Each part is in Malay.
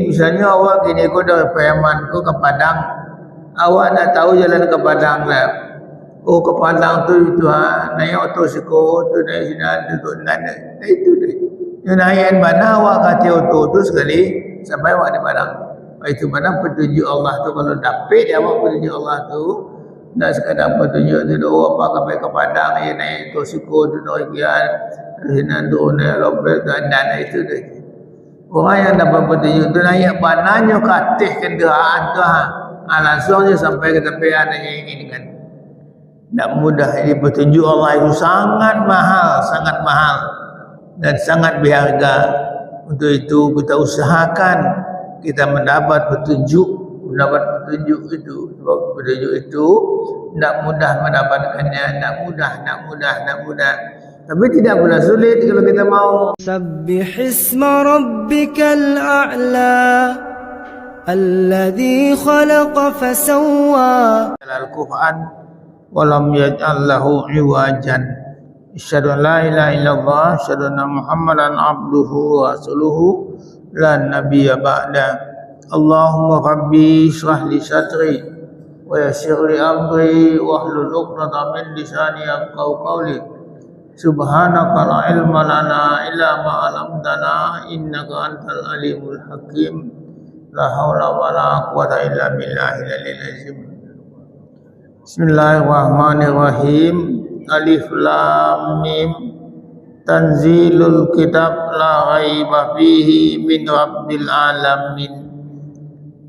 Misalnya awak gini kau dari Yaman kau ke Padang, awak nak tahu jalan ke Padang lah. Oh ke Padang tu itu naik auto siko tu naik sini tu naik itu deh. Yang naik mana awak kata auto tu sekali sampai awak di Padang. Itu mana petunjuk Allah tu kalau dapat awak petunjuk Allah tu, tak sekadar petunjuk tu apa sampai ke Padang ya naik auto siko tu naik kian sini tu naik lopet dan itu deh. Orang yang dapat petunjuk tu naik bananya ke atas kenderaan tu langsung je sampai ke tepian yang ini kan. Tak mudah. Jadi petunjuk Allah itu sangat mahal dan sangat berharga. Untuk itu kita usahakan kita mendapat petunjuk itu. Sebab petunjuk itu tak mudah mendapatkannya, tak mudah. Tapi tidak pula sulit kalau kita mau. Sabbihisma rabbikal a'la alladhi khalaqa fasawwa. Al-Quran walam yaj'al lahu iwajan. Asyhadu an la ilaha illallah, asyhadu anna Muhammadan abduhu wa rasuluhu la nabiyya ba'da. Allahumma rabbi shrah li sadri wa yassir li amri wa hlul 'uqdatam min lisani yafqahu qawli. Subhanaka la ilma lana illa ma 'allamtana innaka antal alimul hakim. La haula wa la quwwata illa billahil aliyyil azim. Bismillahirrahmanirrahim. Alif lam mim. Tanzilul kitab la raiba fihi min rabbil alamin.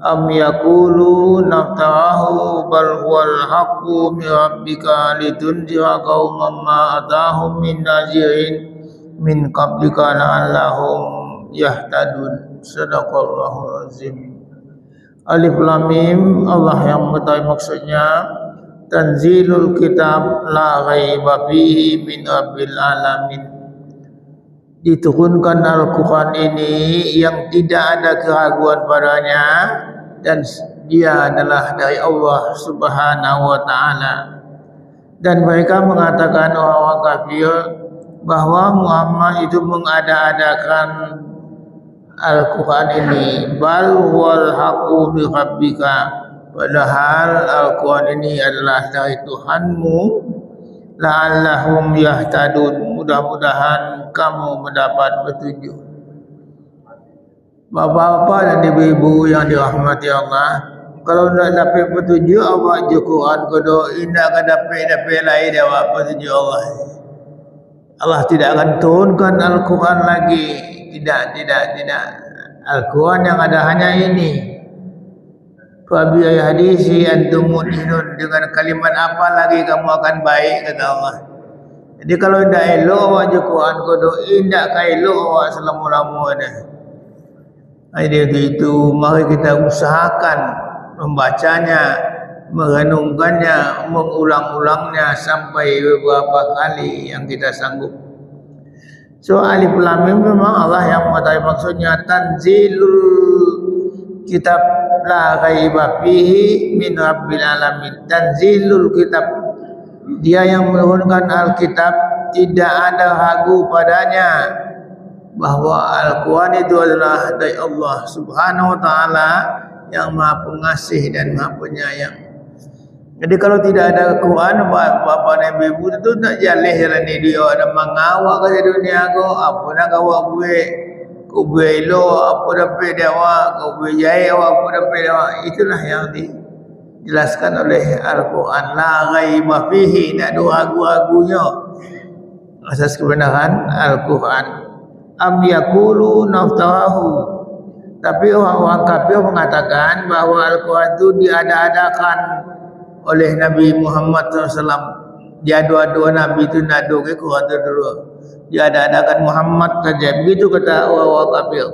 Am yaqulu naftarahu bal huwal haqqu min rabbika litunzira qauman ma atahum min nazirin min qablika la'allahum yahtadun. Sadaqallahul azim. Alif lam mim, Allah yang mengetahui maksudnya. Tanzilul kitab la ghaiba fihi min rabbil alamin. Diturunkan Al-Quran ini yang tidak ada keraguan padanya dan dia adalah dari Allah Subhanahu wa taala. Dan mereka mengatakan orang kafir bahwa Muhammad itu mengada-adakan Al-Quran ini. Bal wal haqqu bi rabbika. Padahal Al-Quran ini adalah dari Tuhanmu. La'allahum yahtadun. Mudah-mudahan kamu mendapat petunjuk. Bapak-bapak dan ibu-ibu yang dirahmati Allah, kalau nak dapat petunjuk awak je Quran kodoh, indah ke dapat lain awak petunjuk Allah. Allah tidak akan turunkan Al-Quran lagi. Tidak. Al-Quran yang ada hanya ini. Fabi hadisi antum mu'minun, dengan kalimat apa lagi kamu akan baik, kata Allah. Jadi kalau tidak elok awak je Quran kodoh, tidak kaya elok awak selama-lama dah. Jadi itu mari kita usahakan membacanya, merenungkannya, mengulang-ulangnya sampai beberapa kali yang kita sanggup. So alif lam mim memang Allah yang mengetahui maksudnya. Tanzilul kitab la ghaiba fihi min rabbil alamin. Tanzilul kitab, dia yang menurunkan Alkitab, tidak ada ragu padanya bahwa Al-Quran itu adalah dari Allah Subhanahu wa taala yang Maha Pengasih dan Maha Penyayang. Jadi kalau tidak ada Quran, bapa dan ibu itu tak jalan ni dia ada mengawak ke dunia ko, apa nak awak buat? Kau belo apa dapat dia awak, kau berjaya awak apa dapat dia awak. Itulah yang dijelaskan oleh Al-Quran. La ghaiba fihi, tak ada ragu-ragunya asas kebenaran Al-Quran. Am yaqulu naftarahu, tapi orang-orang kafir mengatakan bahawa Al-Quran itu diada-adakan oleh Nabi Muhammad SAW. Dia dua-dua Nabi itu nak dua ke Quran itu dulu. Dia ada-adakan Muhammad saja. Begitu kata orang-orang kafir.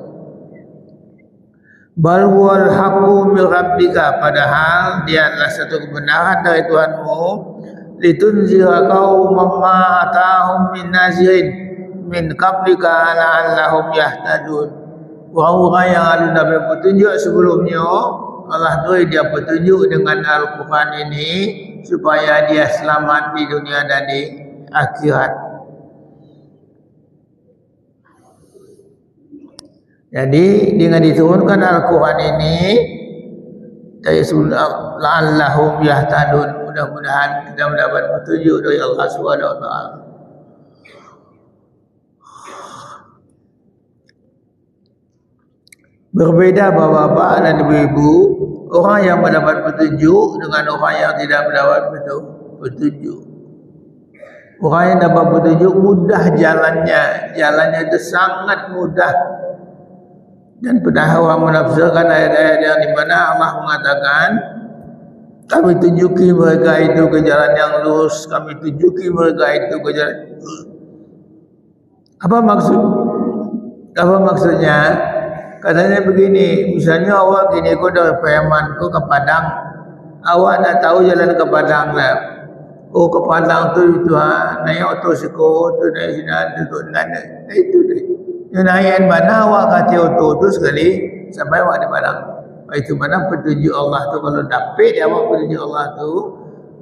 Bal huwal haqqu min rabbika, padahal dia adalah satu kebenaran dari Tuhanmu. Litunzira qauman ma atahum min nazirin min qablika la'allahum yahtadun. Orang-orang yang ada dapat petunjuk sebelumnya, Allah beri dia petunjuk dengan Al-Quran ini supaya dia selamat di dunia dan di akhirat. Jadi dengan diturunkan Al-Quran ini dari surah la'allahum yahtadun, mudah-mudahan kita mendapat petunjuk dari Allah Subhanahu wa taala. Berbeda bapak-bapak dan ibu-ibu, orang yang mendapat petunjuk dengan orang yang tidak mendapat petunjuk. Orang yang dapat petunjuk mudah jalannya itu sangat mudah. Dan pernah orang menafsirkan ayat-ayat yang di mana Allah mengatakan, kami tunjuki mereka itu ke jalan yang lurus, kami tunjuki mereka itu ke jalan. Apa maksudnya? Katanya begini, misalnya awak gini, kau dari Payaman, kau ke Padang, awak nak tahu jalan ke Padang lah. Oh ke Padang tu itu naik otosiko tu naik sini tu nana itu deh. Yang naik mana awak kata oto tu sekali sampai awak di Padang. Itu mana petunjuk Allah tu, kalau dapat awak petunjuk Allah tu,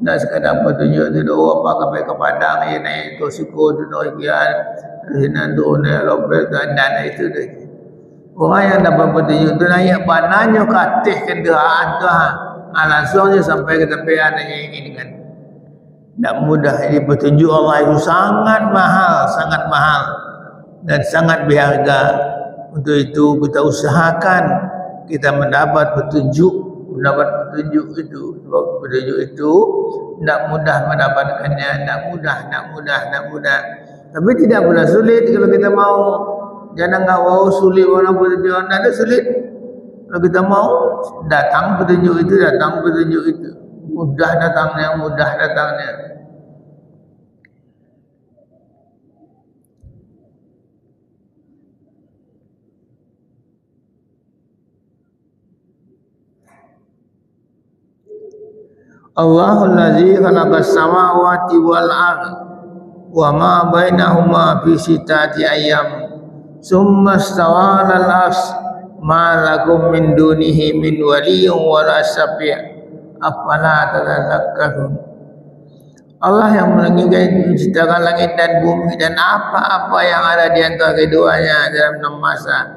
nak sekadar petunjuk tu doa apa sampai ke Padang ya naik otosiko tu naik kian sini tu naik lopel tu nana itu deh. Orang yang dapat petunjuk tu naik bananya katih kenderaan tu langsungnya sampai ke tempat yang ingin kan. Tak mudah. Jadi petunjuk Allah itu sangat mahal dan sangat berharga. Untuk itu kita usahakan kita mendapat petunjuk itu. Sebab petunjuk itu tidak mudah mendapatkannya, tidak mudah. Tapi tidak pula sulit kalau kita mau. Jangan ngawau sulit mana petunjuk, tidak ada sulit. Kalau kita mau datang petunjuk itu. Mudah datangnya. Allahul ladzi khalaqas samawati wal ardh wa ma bainahuma fi sittati ayyam summa istawa 'alal 'arsy ma lakum min dunihi min waliyyin wa la syafi' afala tadhakkarun. Allah yang menciptakan langit dan bumi dan apa-apa yang ada di antara keduanya dalam 6 masa.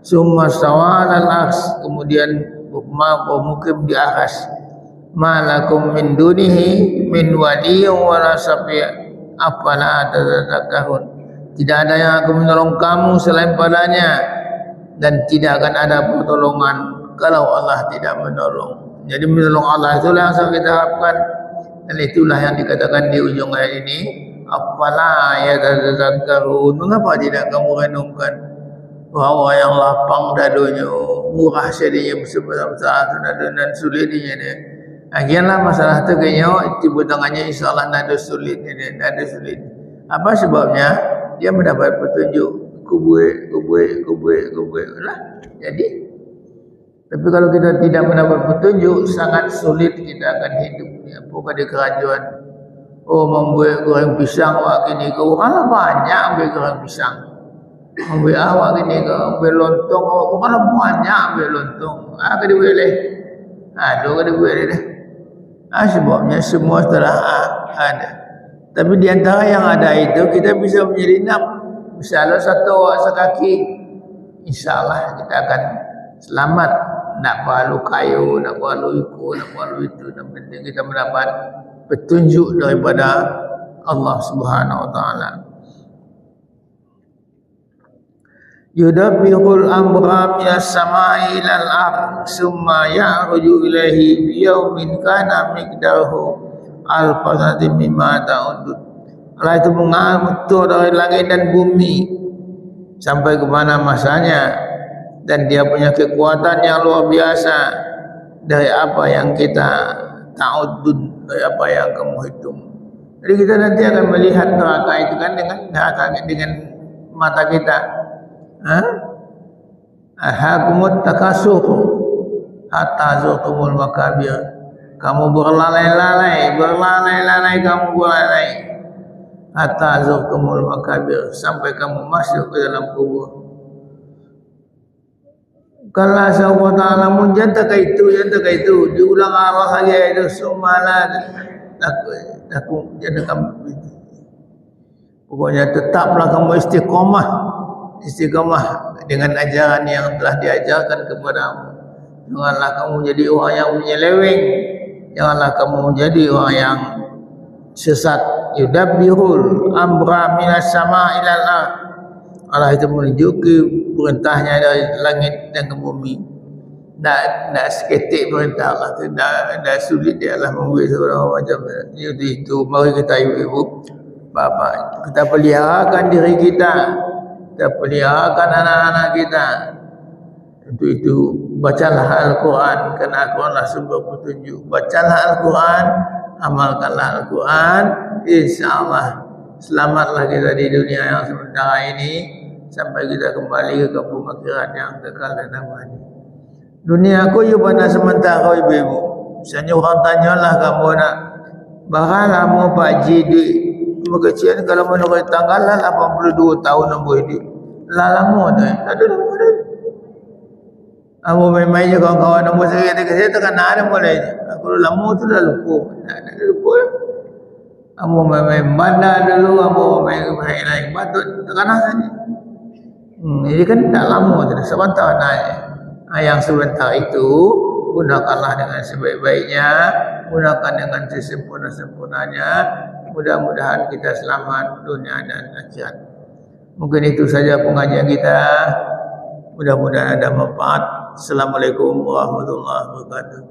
Summa istawa 'alal 'arsy, kemudian bermukim di atas. Ma lakum min dunihi min waliyyin wa la syafi' afala tadhakkarun. Tidak ada yang akan menolong kamu selain padanya, dan tidak akan ada pertolongan kalau Allah tidak menolong. Jadi menolong Allah itulah yang kita harapkan, dan itulah yang dikatakan di ujung ayat ini, afala yatadzakkarun. Mengapa tidak kamu renungkan bahwa yang lapang dadunya, murah sedianya, besar-besar dan sulitnya dia. Akhirnya masalah tu kayaknya tiba tangannya insyaAllah nada sulit. Apa sebabnya? Dia mendapat petunjuk kubur lah. Jadi tapi kalau kita tidak mendapat petunjuk, sangat sulit kita akan hidup. Apakah di kerajaan membuat goreng pisang awak kini kau kalau banyak ambil goreng pisang, ambil awak kini kau ambil lontong awak kalau banyak ambil lontong kena boleh kena boleh dah. Sebabnya semua telah ada. Tapi di antara yang ada itu kita bisa menyelinap. Misalnya satu awak sekaki, insyaAllah kita akan selamat. Nak perlu kayu, nak perlu iku, nak perlu itu. Yang penting kita mendapat petunjuk daripada Allah Subhanahu wa taala. Yudabbirul amra minas samai ilal ardh summa ya'ruju ilaihi bi yaumin kana miqdaruhu al-fasati mimma ta'udud. Allah itu mengatur dari langit dan bumi sampai ke mana masanya, dan dia punya kekuatan yang luar biasa dari apa yang kita ta'udud, dari apa yang kamu hitung. Jadi kita nanti akan melihat neraka itu kan dengan mata kita. Ahakumut takasur hatta zurtumul makabir. Kamu berlalai-lalai kamu hatta zurtumul makabir, sampai kamu masuk ke dalam kubur. Kalau Allah Ta'ala menjantaka itu diulang Allah saja itu sumala takut jadi kamu. Pokoknya tetaplah kamu istiqomah istiqamah dengan ajaran yang telah diajarkan kepadamu. Janganlah kamu jadi orang yang menyeleweng, janganlah kamu menjadi orang yang sesat. Yudabbirul amra minas sama ilal ard. Allah itu menunjuki perintahnya dari langit dan ke bumi. Tak seketik perintah Allah tu, tak sulit dia Allah memberi seorang macam itu. Mari kita ibu-ibu, bapa, kita peliharakan diri kita, kita peliharakan anak-anak kita. Untuk itu bacalah Al-Quran, kerana Al-Quranlah sumber petunjuk. Bacalah Al-Quran, amalkanlah Al-Quran, insya-Allah selamatlah kita di dunia yang sementara ini sampai kita kembali ke kampung akhirat yang kekal dan abadi. Dunia aku you pada sementara ibu-ibu. Misalnya orang tanyalah kamu nak bahalah mau Pak Haji di kecil kalau menurut tanggal 82 tahun nombor hidup. Lah lama tu. Tak ada lama dah. Aku main-main je kawan-kawan nombor saya saya tekan ada mulai. Aku lama tu dah lupa. Tak lupa. Aku main-main bandar dulu, aku main lain batut tekan saja. Jadi kan tak lama tu sebentar naik. Yang sebentar itu gunakanlah dengan sebaik-baiknya, gunakan dengan sesempurna-sempurnanya. Mudah-mudahan kita selamat dunia dan akhirat. Mungkin itu saja pengajian kita. Mudah-mudahan ada manfaat. Assalamualaikum warahmatullahi wabarakatuh.